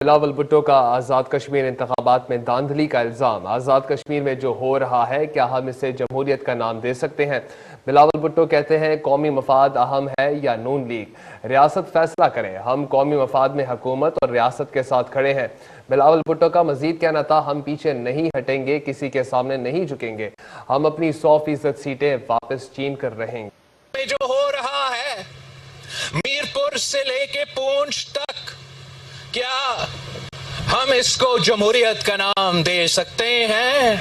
बिलावल भुट्टो का आज़ाद कश्मीर इंतखाबात में धांधली का इल्ज़ाम। आज़ाद कश्मीर में जो हो रहा है, क्या हम इसे जमहूरियत का नाम दे सकते हैं? बिलावल भुट्टो कहते हैं, कौमी मफाद अहम है या नून लीग? रियासत फैसला करें, हम कौमी मफाद में हुकूमत और रियासत के साथ खड़े हैं। बिलावल भुट्टो का मजीद कहना था, हम पीछे नहीं हटेंगे, किसी के सामने नहीं झुकेंगे, हम अपनी 100% सीटें वापस छीन कर रहेंगे। जो हो रहा है मीरपुर से लेके पूंछ तक, क्या हम इसको जमहूरियत का नाम दे सकते हैं?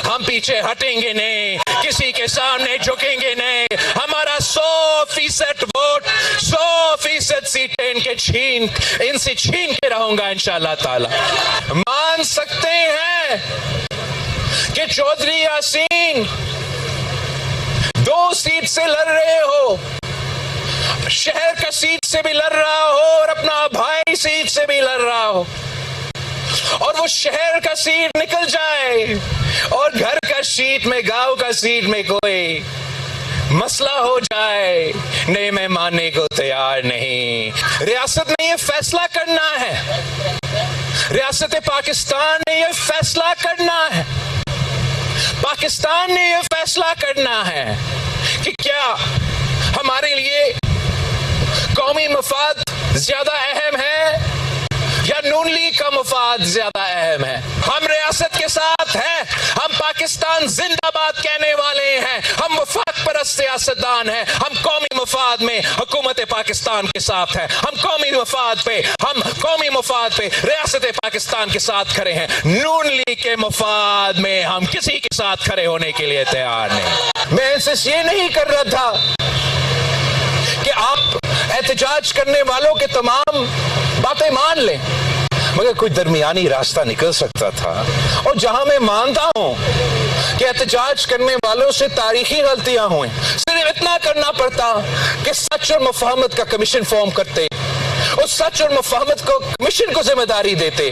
हम पीछे हटेंगे नहीं, किसी के सामने झुकेंगे नहीं, हमारा 100% वोट, 100% सीटें इनसे छीन के रहूंगा इंशाअल्लाह ताला। मान सकते हैं कि चौधरी यासीन 2 सीट से लड़ रहे हो, शहर का सीट से भी लड़ रहा हो और अपना भाई सीट से भी लड़ रहा हो, और वो शहर का सीट निकल जाए और घर का सीट में, गांव का सीट में कोई मसला हो जाए, नहीं, मैं मानने को तैयार नहीं। रियासत ने ये फैसला करना है, रियासत पाकिस्तान ने ये फैसला करना है, पाकिस्तान ने ये फैसला करना है कि क्या हमारे लिए कौमी मफाद ज्यादा अहम है या नून लीग का मफाद ज्यादा अहम है। हम रियासत के साथ हैं, हम पाकिस्तान जिंदाबाद कहने वाले हैं, हम वफाक परस्त सियासतदान हैं, हम कौमी मफाद में हुकूमत पाकिस्तान के साथ हैं, हम कौमी मफाद पे रियासत पाकिस्तान के साथ खड़े हैं। नून लीग के मफाद में हम किसी के साथ खड़े होने के लिए तैयार नहीं। मैं इंसिस्ट ये नहीं कर रहा था कि आप एहतजाज करने वालों के तमाम बातें मान लें, मगर कोई दरमियानी रास्ता निकल सकता था। और जहां मैं मानता हूं कि एहतजाज करने वालों से तारीखी गलतियां हुई, सिर्फ इतना करना पड़ता कि सच और मुफाहमत का कमीशन फॉर्म करते, उस सच और मुफाहमत को कमीशन को जिम्मेदारी देते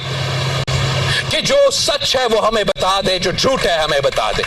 कि जो सच है वो हमें बता दे, जो झूठ है हमें बता दे।